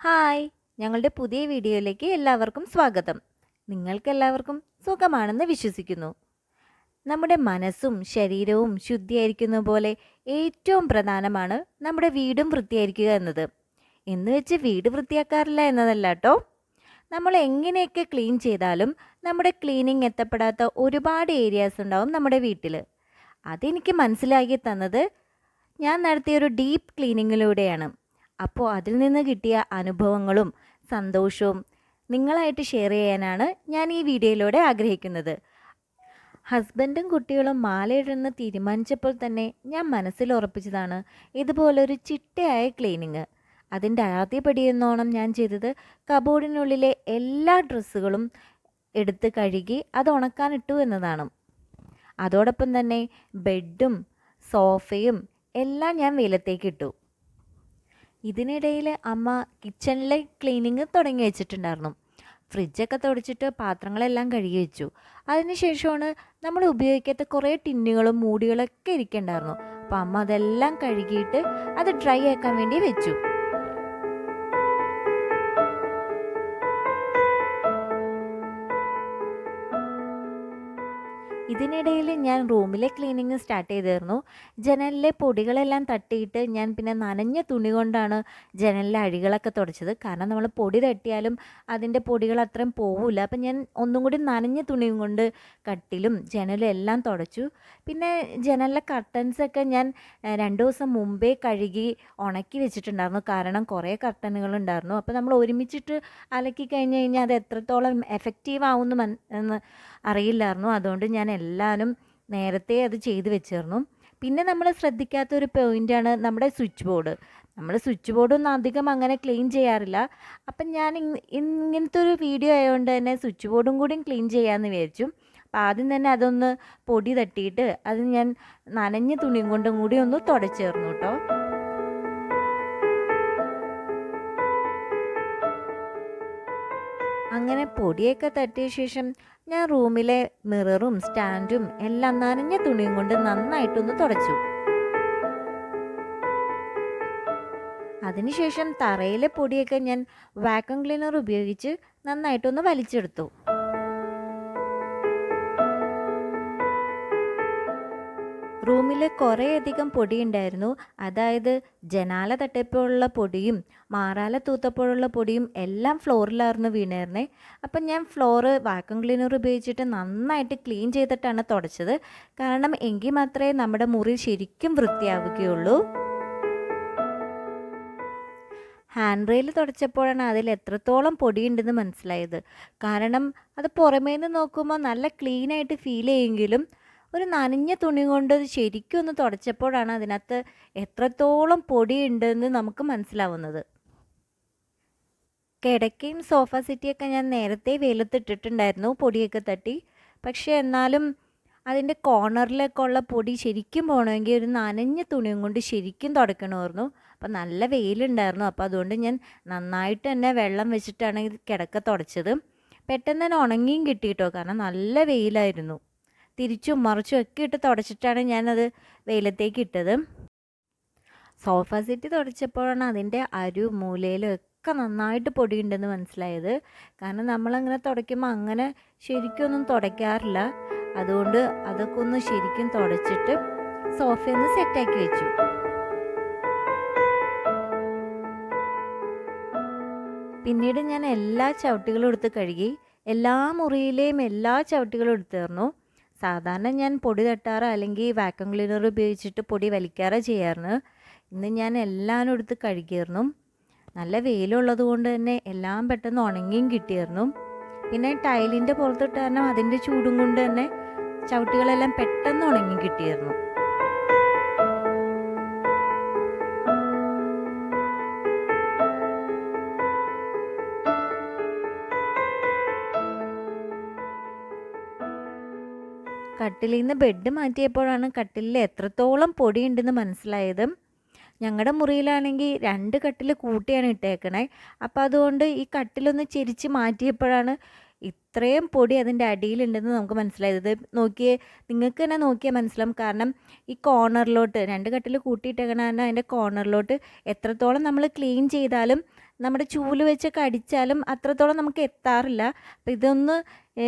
Hi, ഞങ്ങളുടെ പുതിയ വീഡിയോയിലേക്ക് എല്ലാവർക്കും സ്വാഗതം. നിങ്ങൾക്കെല്ലാവർക്കും സുഖമാണെന്ന് വിശ്വസിക്കുന്നു. നമ്മുടെ മനസ്സും ശരീരവും ശുദ്ധിയായിരിക്കുന്ന പോലെ ഏറ്റവും പ്രധാനമാണ് നമ്മുടെ വീടും വൃത്തിയായിരിക്കുക എന്നത്. എന്ന് വെച്ച് വീട് വൃത്തിയാക്കാറില്ല എന്നതല്ല കേട്ടോ. നമ്മൾ എങ്ങനെയൊക്കെ ക്ലീൻ ചെയ്താലും നമ്മുടെ ക്ലീനിങ് എത്തപ്പെടാത്ത ഒരുപാട് ഏരിയാസ് ഉണ്ടാവും നമ്മുടെ വീട്ടിൽ. അതെനിക്ക് മനസ്സിലാക്കി തന്നത് ഞാൻ നടത്തിയൊരു ഡീപ്പ് ക്ലീനിങ്ങിലൂടെയാണ്. അപ്പോൾ അതിൽ നിന്ന് കിട്ടിയ അനുഭവങ്ങളും സന്തോഷവും നിങ്ങളായിട്ട് ഷെയർ ചെയ്യാനാണ് ഞാൻ ഈ വീഡിയോയിലൂടെ ആഗ്രഹിക്കുന്നത്. ഹസ്ബൻഡും കുട്ടികളും മാലയിടുന്ന തീരുമാനിച്ചപ്പോൾ തന്നെ ഞാൻ മനസ്സിൽ ഉറപ്പിച്ചതാണ് ഇതുപോലൊരു ചിട്ടയായ ക്ലീനിങ്. അതിൻ്റെ ആദ്യപടിയെന്നോണം ഞാൻ ചെയ്തത് കബോർഡിനുള്ളിലെ എല്ലാ ഡ്രസ്സുകളും എടുത്ത് കഴുകി അത് ഉണക്കാനിട്ടു എന്നതാണ്. അതോടൊപ്പം തന്നെ ബെഡും സോഫയും എല്ലാം ഞാൻ വെയിലത്തേക്ക് ഇട്ടു. ഇതിനിടയിൽ അമ്മ കിച്ചണിലെ ക്ലീനിങ് തുടങ്ങി വെച്ചിട്ടുണ്ടായിരുന്നു. ഫ്രിഡ്ജൊക്കെ തുടച്ചിട്ട് പാത്രങ്ങളെല്ലാം കഴുകി വെച്ചു. അതിനുശേഷമാണ് നമ്മൾ ഉപയോഗിക്കാത്ത കുറേ ടിന്നുകളും മൂടികളൊക്കെ ഇരിക്കുന്നുണ്ടായിരുന്നു. അപ്പോൾ അമ്മ അതെല്ലാം കഴുകിയിട്ട് അത് ഡ്രൈ ആക്കാൻ വേണ്ടി വെച്ചു. ഇതിനിടയിൽ ഞാൻ റൂമിലെ ക്ലീനിങ് സ്റ്റാർട്ട് ചെയ്തിരുന്നു. ജനലിലെ പൊടികളെല്ലാം തട്ടിയിട്ട് ഞാൻ പിന്നെ നനഞ്ഞ തുണി കൊണ്ടാണ് ജനലിലെ അഴികളൊക്കെ തുടച്ചത്. കാരണം നമ്മൾ പൊടി തട്ടിയാലും അതിൻ്റെ പൊടികൾ അത്രയും പോവില്ല. അപ്പം ഞാൻ ഒന്നും കൂടി നനഞ്ഞ തുണിയും കൊണ്ട് കട്ടിലും ജനലും എല്ലാം തുടച്ചു. പിന്നെ ജനലിലെ കർട്ടൻസൊക്കെ ഞാൻ 2 ദിവസം മുമ്പേ കഴുകി ഉണക്കി വെച്ചിട്ടുണ്ടായിരുന്നു. കാരണം കുറേ കർട്ടനുകളുണ്ടായിരുന്നു. അപ്പോൾ നമ്മൾ ഒരുമിച്ചിട്ട് അലക്കി കഴിഞ്ഞ് കഴിഞ്ഞാൽ അത് എത്രത്തോളം എഫക്റ്റീവ് ആവുമെന്ന് അറിയില്ലായിരുന്നു. അതുകൊണ്ട് ഞാൻ എല്ലാവരും നേരത്തെ അത് ചെയ്ത് വെച്ചിരുന്നു. പിന്നെ നമ്മൾ ശ്രദ്ധിക്കാത്തൊരു പോയിൻ്റാണ് നമ്മുടെ സ്വിച്ച് ബോർഡ്. നമ്മൾ സ്വിച്ച് ബോർഡൊന്നും അധികം അങ്ങനെ ക്ലീൻ ചെയ്യാറില്ല. അപ്പം ഞാൻ ഇങ്ങനത്തെ ഒരു വീഡിയോ ആയതുകൊണ്ട് തന്നെ സ്വിച്ച് ബോർഡും കൂടി ക്ലീൻ ചെയ്യാമെന്ന് വിചാരിച്ചു. അപ്പോൾ ആദ്യം തന്നെ അതൊന്ന് പൊടി തട്ടിയിട്ട് അത് ഞാൻ നനഞ്ഞ തുണിയും കൊണ്ടും കൂടി ഒന്ന് തുടച്ചേർന്നു കേട്ടോ. അങ്ങനെ പൊടിയൊക്കെ തട്ടിയ ശേഷം ഞാൻ റൂമിലെ മിററും സ്റ്റാൻഡും എല്ലാം നനഞ്ഞ തുണിയും കൊണ്ട് നന്നായിട്ടൊന്ന് തുടച്ചു. അതിനുശേഷം തറയിലെ പൊടിയൊക്കെ ഞാൻ വാക്വം ക്ലീനർ ഉപയോഗിച്ച് നന്നായിട്ടൊന്ന് വലിച്ചെടുത്തു. റൂമിൽ കുറേയധികം പൊടിയുണ്ടായിരുന്നു. അതായത് ജനാല തട്ടിയപ്പോഴുള്ള പൊടിയും മാറാല തൂത്തപ്പോഴുള്ള പൊടിയും എല്ലാം ഫ്ലോറിലായിരുന്നു വീണേർന്നേ. അപ്പം ഞാൻ ഫ്ലോറ് വാക്വം ക്ലീനർ ഉപയോഗിച്ചിട്ട് നന്നായിട്ട് ക്ലീൻ ചെയ്തിട്ടാണ് തുടച്ചത്. കാരണം എങ്കിൽ മാത്രമേ നമ്മുടെ മുറി ശരിക്കും വൃത്തിയാവുകയുള്ളൂ. ഹാൻഡ് റെയിൽ തുടച്ചപ്പോഴാണ് അതിൽ എത്രത്തോളം പൊടിയുണ്ടെന്ന് മനസ്സിലായത്. കാരണം അത് പുറമേ നിന്ന് നോക്കുമ്പോൾ നല്ല ക്ലീനായിട്ട് ഫീൽ ചെയ്യുമെങ്കിലും ഒരു നനഞ്ഞ തുണി കൊണ്ട് ശരിക്കും ഒന്ന് തുടച്ചപ്പോഴാണ് അതിനകത്ത് എത്രത്തോളം പൊടിയുണ്ടെന്ന് നമുക്ക് മനസ്സിലാവുന്നത്. കിടക്കയും സോഫ സെറ്റിയൊക്കെ ഞാൻ നേരത്തെ വെയിലത്തിട്ടിട്ടുണ്ടായിരുന്നു പൊടിയൊക്കെ തട്ടി. പക്ഷേ എന്നാലും അതിൻ്റെ കോർണറിലൊക്കെ ഉള്ള പൊടി ശരിക്കും പോകണമെങ്കിൽ ഒരു നനഞ്ഞ തുണിയും കൊണ്ട് ശരിക്കും തുടയ്ക്കണമായിരുന്നു. അപ്പം നല്ല വെയിലുണ്ടായിരുന്നു. അപ്പോൾ അതുകൊണ്ട് ഞാൻ നന്നായിട്ട് തന്നെ വെള്ളം വെച്ചിട്ടാണ് കിടക്ക തുടച്ചത്. പെട്ടെന്ന് തന്നെ ഉണങ്ങിയും കിട്ടിയിട്ടോ, കാരണം നല്ല വെയിലായിരുന്നു. തിരിച്ചും മറിച്ചും ഒക്കെ ഇട്ട് തുടച്ചിട്ടാണ് ഞാനത് വെയിലത്തേക്ക് ഇട്ടത്. സോഫ സെറ്റ് തുടച്ചപ്പോഴാണ് അതിൻ്റെ മൂലയിലും ഒക്കെ നന്നായിട്ട് പൊടിയുണ്ടെന്ന് മനസ്സിലായത്. കാരണം നമ്മളങ്ങനെ തുടയ്ക്കുമ്പോൾ അങ്ങനെ ശരിക്കൊന്നും തുടയ്ക്കാറില്ല. അതുകൊണ്ട് അതൊക്കെ ഒന്ന് ശരിക്കും തുടച്ചിട്ട് സോഫയൊന്ന് സെറ്റാക്കി വെച്ചു. പിന്നീട് ഞാൻ എല്ലാ ചവിട്ടികളും എടുത്ത് കഴുകി എല്ലാ മുറിയിലെയും എല്ലാ ചവിട്ടികളും എടുത്തിരുന്നു. സാധാരണ ഞാൻ പൊടി തട്ടാറ് അല്ലെങ്കിൽ വാക്വം ക്ലീനർ ഉപയോഗിച്ചിട്ട് പൊടി വലിക്കാറ് ചെയ്യാറുണ്ട്. ഇന്ന് ഞാൻ എല്ലാം എടുത്ത് കഴുകിയിരുന്നു. നല്ല വെയിലുള്ളത് കൊണ്ട് തന്നെ എല്ലാം പെട്ടെന്ന് ഉണങ്ങിയും കിട്ടിയിരുന്നു. പിന്നെ ടൈലിൻ്റെ പുറത്തിട്ട് കാരണം അതിൻ്റെ ചൂടും കൊണ്ട് തന്നെ ചവിട്ടികളെല്ലാം പെട്ടെന്ന് ഉണങ്ങി കിട്ടിയിരുന്നു. കട്ടിലിൽ നിന്ന് ബെഡ് മാറ്റിയപ്പോഴാണ് കട്ടിലിൽ എത്രത്തോളം പൊടിയുണ്ടെന്ന് മനസ്സിലായത്. ഞങ്ങളുടെ മുറിയിലാണെങ്കിൽ 2 കട്ടിൽ കൂട്ടിയാണ് ഇട്ടേക്കണേ. അപ്പോൾ അതുകൊണ്ട് ഈ കട്ടിലൊന്ന് ചെരിച്ച് മാറ്റിയപ്പോഴാണ് ഇത്രയും പൊടി അതിൻ്റെ അടിയിലുണ്ടെന്ന് നമുക്ക് മനസ്സിലായത്. നോക്കിയേ, നിങ്ങൾക്ക് തന്നെ നോക്കിയാൽ മനസ്സിലാവും. കാരണം ഈ കോർണറിലോട്ട് 2 കട്ടിൽ കൂട്ടിയിട്ടേക്കണ അതിൻ്റെ കോർണറിലോട്ട് എത്രത്തോളം നമ്മൾ ക്ലീൻ ചെയ്താലും നമ്മുടെ ചൂല് വെച്ചൊക്കെ അടിച്ചാലും അത്രത്തോളം നമുക്ക് എത്താറില്ല. അപ്പോൾ ഇതൊന്ന്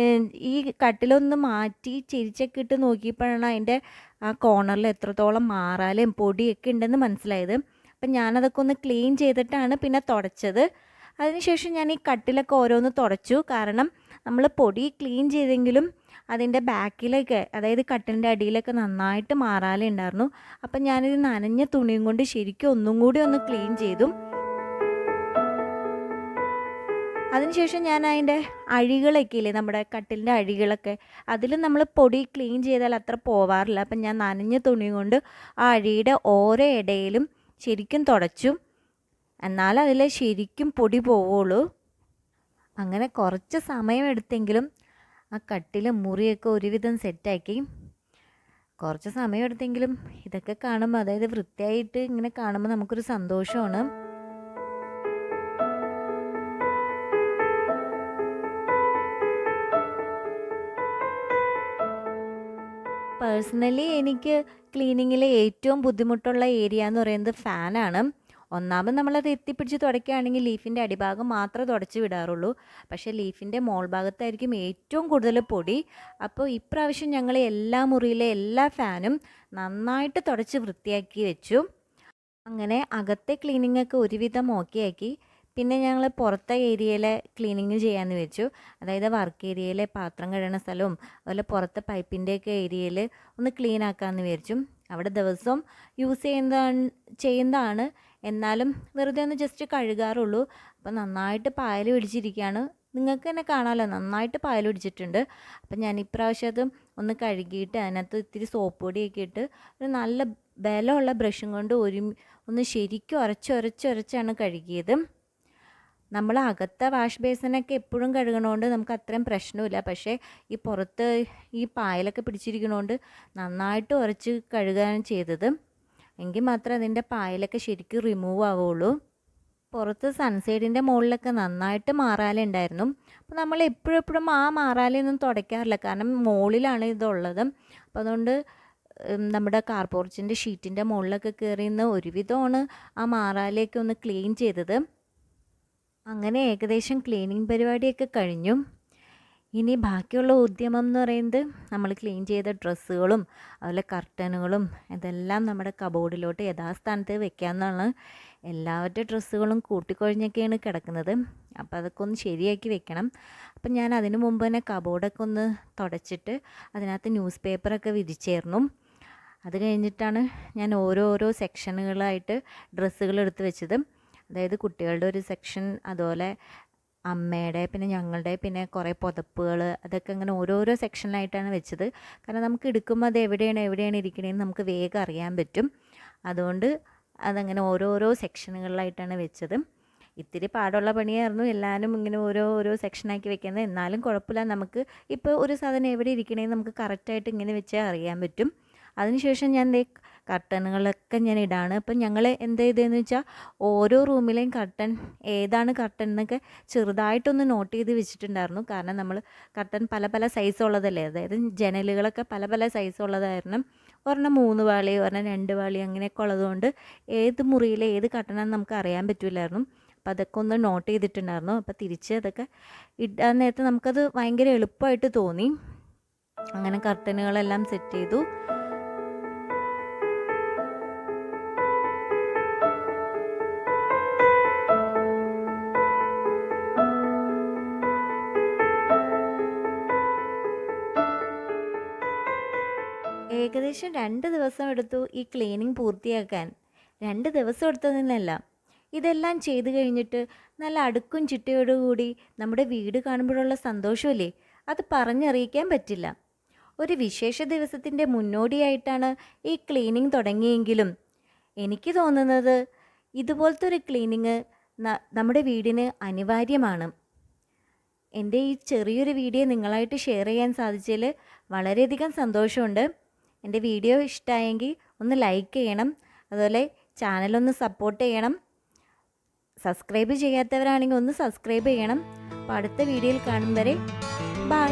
ഈ കട്ടിലൊന്ന് മാറ്റി ചെരിച്ചൊക്കെ ഇട്ട് നോക്കിയപ്പോഴാണ് അതിൻ്റെ ആ കോർണറിൽ എത്രത്തോളം മാറാലും പൊടിയൊക്കെ ഉണ്ടെന്ന് മനസ്സിലായത്. അപ്പം ഞാനതൊക്കെ ഒന്ന് ക്ലീൻ ചെയ്തിട്ടാണ് പിന്നെ തുടച്ചത്. അതിനുശേഷം ഞാൻ ഈ കട്ടിലൊക്കെ ഓരോന്ന് തുടച്ചു. കാരണം നമ്മൾ പൊടി ക്ലീൻ ചെയ്തെങ്കിലും അതിൻ്റെ ബാക്കിലൊക്കെ, അതായത് കട്ടിലിൻ്റെ അടിയിലൊക്കെ നന്നായിട്ട് മാറാലുണ്ടായിരുന്നു. അപ്പം ഞാനിത് നനഞ്ഞ തുണിയും കൊണ്ട് ശരിക്കും ഒന്നും കൂടി ഒന്ന് ക്ലീൻ ചെയ്തു. അതിനുശേഷം ഞാൻ അതിൻ്റെ അഴികളൊക്കെ ഇല്ലേ, നമ്മുടെ കട്ടിലിൻ്റെ അഴികളൊക്കെ, അതിൽ നമ്മൾ പൊടി ക്ലീൻ ചെയ്താൽ അത്ര പോവാറില്ല. അപ്പം ഞാൻ നനഞ്ഞ തുണി കൊണ്ട് ആ അഴിയുടെ ഓരോ ഇടയിലും ശരിക്കും തുടച്ചു. എന്നാൽ അതിൽ ശരിക്കും പൊടി പോവുള്ളൂ. അങ്ങനെ കുറച്ച് സമയമെടുത്തെങ്കിലും ആ കട്ടിൽ മുറിയൊക്കെ ഒരുവിധം സെറ്റാക്കി. കുറച്ച് സമയമെടുത്തെങ്കിലും ഇതൊക്കെ കാണുമ്പോൾ, അതായത് വൃത്തിയായിട്ട് ഇങ്ങനെ കാണുമ്പോൾ നമുക്കൊരു സന്തോഷമാണ്. പേഴ്സണലി എനിക്ക് ക്ലീനിങ്ങിൽ ഏറ്റവും ബുദ്ധിമുട്ടുള്ള ഏരിയ എന്ന് പറയുന്നത് ഫാനാണ്. ഒന്നാമത് നമ്മളത് എത്തിപ്പിടിച്ച് തുടയ്ക്കുകയാണെങ്കിൽ ലീഫിൻ്റെ അടിഭാഗം മാത്രമേ തുടച്ച് വിടാറുള്ളൂ. പക്ഷേ ലീഫിൻ്റെ മോൾ ഭാഗത്തായിരിക്കും ഏറ്റവും കൂടുതൽ പൊടി. അപ്പോൾ ഇപ്രാവശ്യം ഞങ്ങൾ എല്ലാ മുറിയിലെ എല്ലാ ഫാനും നന്നായിട്ട് തുടച്ച് വൃത്തിയാക്കി വെച്ചു. അങ്ങനെ അകത്തെ ക്ലീനിങ്ങൊക്കെ ഒരുവിധം ഓക്കെ ആക്കി. പിന്നെ ഞങ്ങൾ പുറത്തെ ഏരിയയിലെ ക്ലീനിങ് ചെയ്യാമെന്ന് വെച്ചു. അതായത് വർക്ക് ഏരിയയിലെ പാത്രം കഴുകുന്ന സ്ഥലവും അതുപോലെ പുറത്തെ പൈപ്പിൻ്റെയൊക്കെ ഏരിയയിൽ ഒന്ന് ക്ലീൻ ആക്കാമെന്ന് വിചാരിച്ചു. അവിടെ ദിവസവും യൂസ് ചെയ്യുന്നതാണ്, എന്നാലും വെറുതെ ഒന്ന് ജസ്റ്റ് കഴുകാറുള്ളൂ. അപ്പോൾ നന്നായിട്ട് പായൽ പിടിച്ചിരിക്കുകയാണ്. നിങ്ങൾക്ക് തന്നെ കാണാമല്ലോ, നന്നായിട്ട് പായൽ പിടിച്ചിട്ടുണ്ട്. അപ്പം ഞാൻ ഇപ്രാവശ്യം അത് ഒന്ന് കഴുകിയിട്ട് അതിനകത്ത് ഇത്തിരി സോപ്പ് പൊടിയൊക്കെ ഇട്ട് ഒരു നല്ല ബലമുള്ള ബ്രഷും കൊണ്ട് ഒന്ന് ശരിക്കും ഉരച്ചാണ് കഴുകിയത്. നമ്മൾ അകത്തെ വാഷ് ബേസിനൊക്കെ എപ്പോഴും കഴുകണോണ്ട് നമുക്ക് അത്രയും പ്രശ്നമില്ല. പക്ഷേ ഈ പുറത്ത് ഈ പായലൊക്കെ പിടിച്ചിരിക്കണോണ്ട് നന്നായിട്ട് ഉരച്ച് കഴുകാൻ ചെയ്തത്. എങ്കിൽ മാത്രമേ അതിൻ്റെ പായലൊക്കെ ശരിക്കും റിമൂവ് ആവുള്ളൂ. പുറത്ത് സൺസൈഡിൻ്റെ മുകളിലൊക്കെ നന്നായിട്ട് മാറാലുണ്ടായിരുന്നു. അപ്പോൾ നമ്മൾ എപ്പോഴും ആ മാറാലയൊന്നും തുടയ്ക്കാറില്ല, കാരണം മുകളിലാണ് ഇതുള്ളത്. അപ്പോൾ അതുകൊണ്ട് നമ്മുടെ കാർ പോർച്ചിൻ്റെ ഷീറ്റിൻ്റെ മുകളിലൊക്കെ കയറി നിന്ന് ഒരുവിധമാണ് ആ മാറാലയൊക്കെ ഒന്ന് ക്ലീൻ ചെയ്തത്. അങ്ങനെ ഏകദേശം ക്ലീനിങ് പരിപാടിയൊക്കെ കഴിഞ്ഞു. ഇനി ബാക്കിയുള്ള ഉദ്യമം എന്ന് പറയുന്നത് നമ്മൾ ക്ലീൻ ചെയ്ത ഡ്രസ്സുകളും അതുപോലെ കർട്ടനുകളും ഇതെല്ലാം നമ്മുടെ കബോർഡിലോട്ട് യഥാസ്ഥാനത്ത് വെക്കാമെന്നാണ്. എല്ലാവരുടെ ഡ്രസ്സുകളും കൂട്ടിക്കൊഴിഞ്ഞൊക്കെയാണ് കിടക്കുന്നത്. അപ്പോൾ അതൊക്കെ ഒന്ന് ശരിയാക്കി വെക്കണം. അപ്പം ഞാൻ അതിനു മുമ്പ് തന്നെ കബോർഡൊക്കെ ഒന്ന് തുടച്ചിട്ട് അതിനകത്ത് ന്യൂസ് പേപ്പറൊക്കെ വിരിച്ചായിരുന്നു. അത് കഴിഞ്ഞിട്ടാണ് ഞാൻ ഓരോരോ സെക്ഷനുകളായിട്ട് ഡ്രസ്സുകൾ എടുത്ത് വെച്ചത്. അതായത് കുട്ടികളുടെ ഒരു സെക്ഷൻ, അതുപോലെ അമ്മയുടെ, പിന്നെ ഞങ്ങളുടെ, പിന്നെ കുറേ പുതപ്പുകൾ, അതൊക്കെ അങ്ങനെ ഓരോരോ സെക്ഷനിലായിട്ടാണ് വെച്ചത്. കാരണം നമുക്ക് എടുക്കുമ്പോൾ അത് എവിടെയാണ് ഇരിക്കണേന്ന് നമുക്ക് വേഗം അറിയാൻ പറ്റും. അതുകൊണ്ട് അതങ്ങനെ ഓരോരോ സെക്ഷനുകളിലായിട്ടാണ് വെച്ചത്. ഇത്തിരി പാടുള്ള പണിയായിരുന്നു എല്ലാവരും ഇങ്ങനെ ഓരോ സെക്ഷനാക്കി വെക്കുന്നത്. എന്നാലും കുഴപ്പമില്ല, നമുക്ക് ഇപ്പോൾ ഒരു സാധനം എവിടെ ഇരിക്കണേന്ന് നമുക്ക് കറക്റ്റായിട്ട് ഇങ്ങനെ വെച്ചാൽ അറിയാൻ പറ്റും. അതിനുശേഷം ഞാൻ കർട്ടനുകളൊക്കെ ഞാൻ ഇടാണ്. അപ്പം ഞങ്ങൾ എന്ത് ചെയ്തതെന്ന് വെച്ചാൽ ഓരോ റൂമിലെയും ഏതാണ് കർട്ടൻ എന്നൊക്കെ ചെറുതായിട്ടൊന്ന് നോട്ട് ചെയ്ത് വെച്ചിട്ടുണ്ടായിരുന്നു. കാരണം നമ്മൾ കർട്ടൻ പല സൈസ് ഉള്ളതല്ലേ, അതായത് ജനലുകളൊക്കെ പല സൈസ് ഉള്ളതായിരുന്നു. ഒരെണ്ണം 3 പാളി, ഒരെണ്ണം 2 പാളി അങ്ങനെയൊക്കെ ഉള്ളതുകൊണ്ട് ഏത് മുറിയിലെ ഏത് കർട്ടനാണെന്ന് നമുക്ക് അറിയാൻ പറ്റില്ലായിരുന്നു. അപ്പം അതൊക്കെ ഒന്ന് നോട്ട് ചെയ്തിട്ടുണ്ടായിരുന്നു. അപ്പോൾ തിരിച്ച് അതൊക്കെ ഇടാൻ നേരത്ത് നമുക്കത് ഭയങ്കര എളുപ്പമായിട്ട് തോന്നി. അങ്ങനെ കർട്ടനുകളെല്ലാം സെറ്റ് ചെയ്തു. ഏകദേശം 2 ദിവസം എടുത്തു ഈ ക്ലീനിങ് പൂർത്തിയാക്കാൻ. 2 ദിവസം എടുത്തതിനല്ല, ഇതെല്ലാം ചെയ്ത് കഴിഞ്ഞിട്ട് നല്ല അടുക്കും ചിട്ടയോടുകൂടി നമ്മുടെ വീട് കാണുമ്പോഴുള്ള സന്തോഷമില്ലേ, അത് പറഞ്ഞറിയിക്കാൻ പറ്റില്ല. ഒരു വിശേഷ ദിവസത്തിൻ്റെ മുന്നോടിയായിട്ടാണ് ഈ ക്ലീനിങ് തുടങ്ങിയെങ്കിലും എനിക്ക് തോന്നുന്നത് ഇതുപോലത്തെ ഒരു ക്ലീനിങ് നമ്മുടെ വീടിന് അനിവാര്യമാണ്. എൻ്റെ ഈ ചെറിയൊരു വീഡിയോ നിങ്ങളായിട്ട് ഷെയർ ചെയ്യാൻ സാധിച്ചതിൽ വളരെയധികം സന്തോഷമുണ്ട്. എൻ്റെ വീഡിയോ ഇഷ്ടമായെങ്കിൽ ഒന്ന് ലൈക്ക് ചെയ്യണം, അതുപോലെ ചാനലൊന്ന് സപ്പോർട്ട് ചെയ്യണം. സബ്സ്ക്രൈബ് ചെയ്യാത്തവരാണെങ്കിൽ ഒന്ന് സബ്സ്ക്രൈബ് ചെയ്യണം. അപ്പോൾ അടുത്ത വീഡിയോയിൽ കാണും വരെ ബൈ.